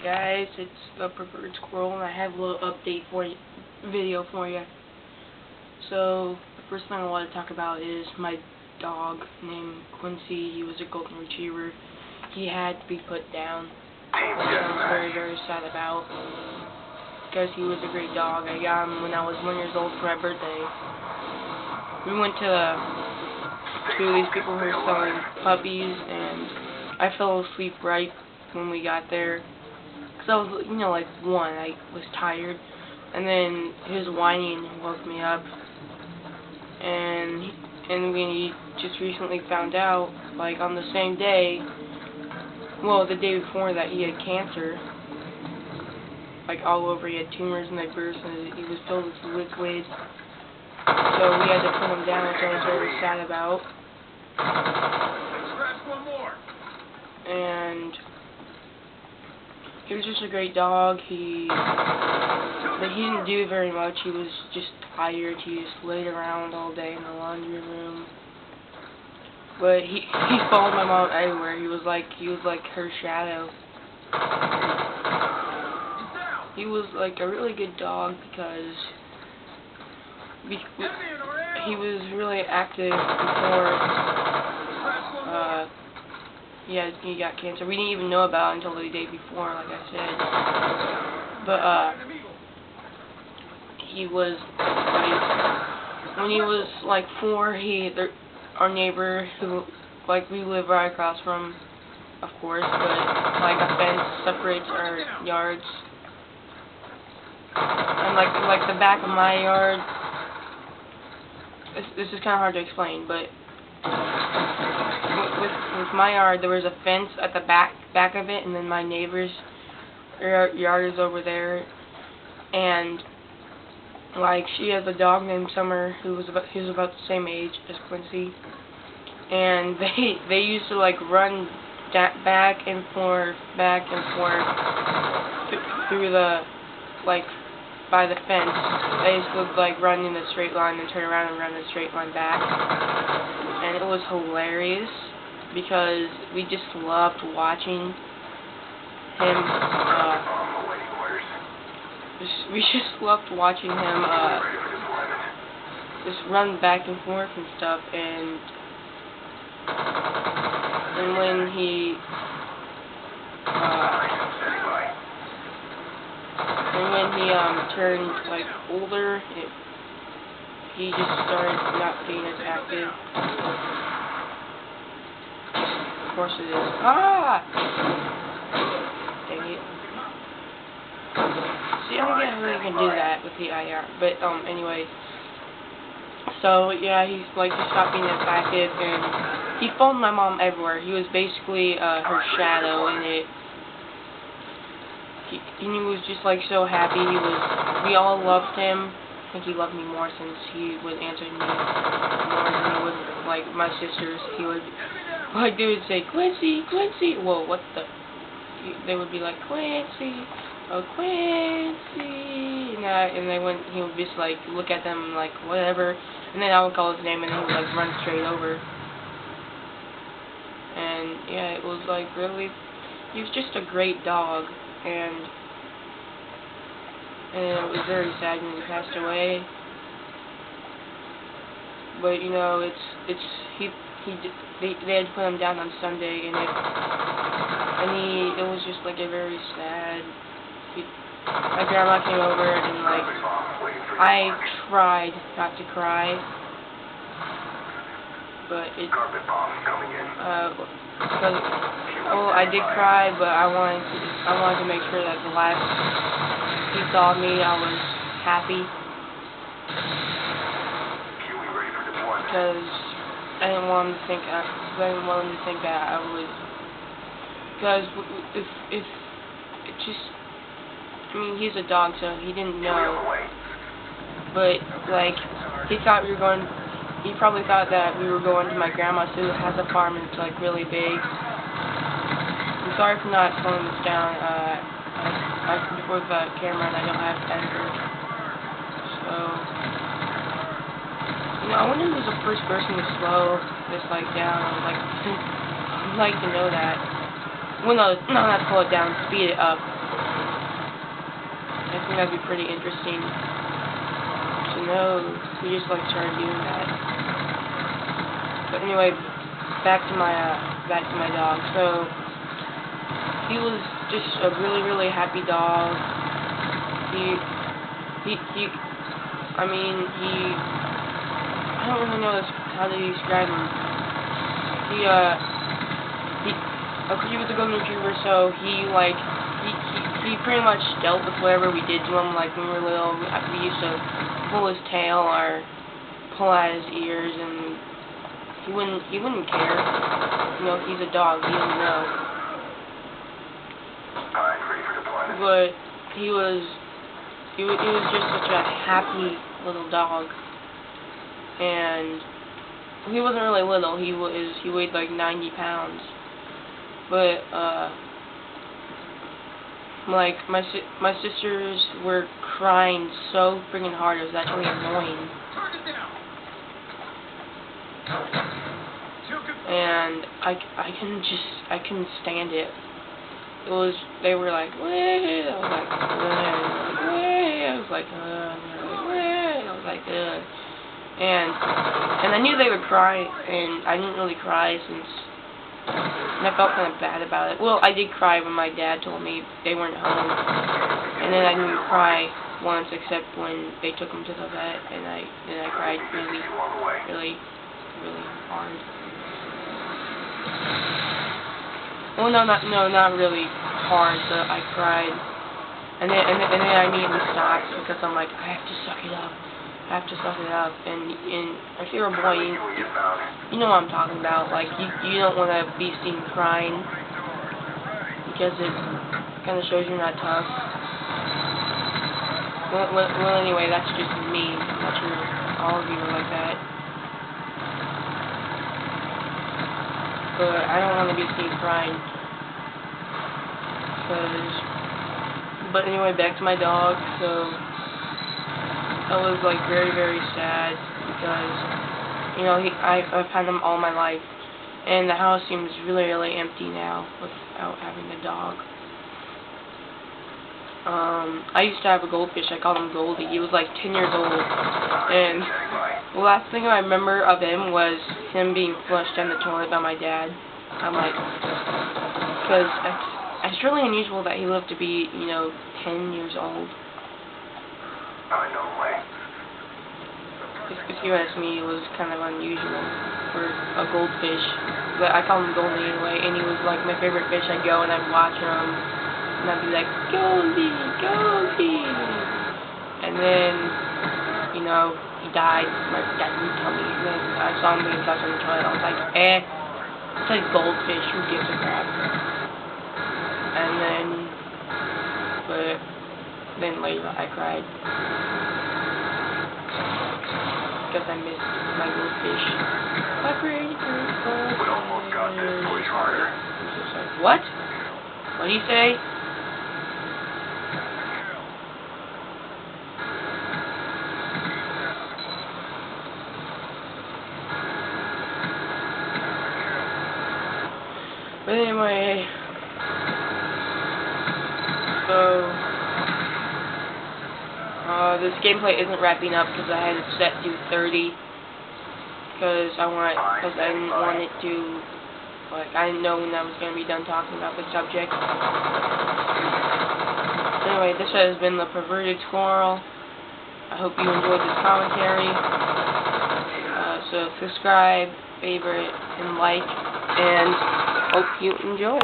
Guys, it's the Preferred Squirrel, and I have a little update for you, video for you. So, the first thing I want to talk about is my dog named Quincy. He was a golden retriever. He had to be put down, which I was very, very sad about, because he was a great dog. I got him when I was 1 year old for my birthday. We went to these people who were selling puppies, and I fell asleep right when we got there. So I was, like 1, I was tired, and then his whining woke me up, and we just recently found out, like on the same day, well, the day before that, he had cancer, like all over. He had tumors in the burst, and he was filled with liquid, so we had to put him down, which I was very sad about. And he was just a great dog. But he didn't do very much. He was just tired. He just laid around all day in the laundry room. But he followed my mom everywhere. He was like her shadow. He was like a really good dog because he was really active before he got cancer. We didn't even know about it until the day before, like I said. But he was like, when he was like 4, our neighbor, who we live right across from, of course, but like a fence separates our yards, and like the back of my yard. This is kind of hard to explain, but with my yard, there was a fence at the back of it, and then my neighbor's yard is over there, and like she has a dog named Summer who was about the same age as Quincy, and they used to like run back and forth through the by the fence. They used to like run in a straight line and turn around and run a straight line back, and it was hilarious because we just loved watching him. We just loved watching him just run back and forth and stuff, and when he turned like older, he just started not being as active. Of course it is. Dang it. See, I don't get how you can do that with the IR. But anyway. So yeah, he's just stopped being as active, and he followed my mom everywhere. He was basically her shadow, and he was just so happy. We all loved him. I think he loved me more since he would answer me more than he would my sisters. He would they would say, Quincy, Quincy. Whoa, what the? They would be like, Quincy, oh Quincy, and he would just look at them whatever, and then I would call his name, and then he would run straight over. And yeah, it was really, he was just a great dog, and it was very sad when he passed away. But they had put him down on Sunday, and it was just a very sad. My grandma came over, and I tried not to cry, but I did cry, but I wanted to make sure that the last he saw me, I was happy, because I didn't want him to think that I was, because if it just, he's a dog, so he didn't know, but he probably thought that we were going to my grandma's, who has a farm, and it's really big. I'm sorry for not slowing this down. I record the camera, and I don't have editor, so I wonder who's the first person to slow this down. I'd like to know that. Well, no, not slow it down, speed it up. I think that'd be pretty interesting to know. We just like started doing that. But anyway, back to my dog. So he was just a really happy dog. I don't really know how to describe him. He was a golden retriever, so he pretty much dealt with whatever we did to him. Like when we were little, we used to pull his tail or pull out his ears, and he wouldn't care. You know, he's a dog. He doesn't know. But he was just such a happy little dog, and he wasn't really little. He weighed like 90 pounds. But like my sisters were crying so freaking hard. It was actually annoying. And I couldn't stand it. They were like, "Wait." I was like, "Wait." I was like, "Wait." I was like, "Ugh." And I knew they would cry, and I didn't really cry and I felt kind of bad about it. Well, I did cry when my dad told me they weren't home, and then I didn't cry once except when they took them to the vet, and I cried really hard. Well, not really hard, but I cried, and then I immediately stopped because I'm like, I have to suck it up. And if you're a boy, you know what I'm talking about. Like, you don't want to be seen crying because it kind of shows you're not tough. Well, anyway, that's just me. I'm not sure all of you are like that. But I don't want to be seen crying. But anyway, back to my dog. So I was like very sad because, you know, I've had him all my life, and the house seems really empty now without having a dog. I used to have a goldfish. I called him Goldie. He was like 10 years old, and the last thing I remember of him was him being flushed down the toilet by my dad. I'm like, because it's really unusual that he lived to be, you know, 10 years old. If you ask me, it was kind of unusual for a goldfish. But I call him Goldie anyway, and he was like my favorite fish. I'd go and I'd watch him, and I'd be like, Goldie! And then, you know, he died. My dad didn't tell me. And then I saw him being flushed on the toilet. I was like, it's like goldfish. Who gives a crap? But then later I cried. Because I missed my goldfish. My pretty goldfish. We almost got this. Push harder. I'm so sorry. What? What did he say? But anyway, so this gameplay isn't wrapping up because I had it set to 30 because I didn't want it to, like, I didn't know when I was going to be done talking about the subject. Anyway, this has been the Perverted Squirrel. I hope you enjoyed this commentary. So subscribe, favorite, and like, and hope you enjoy.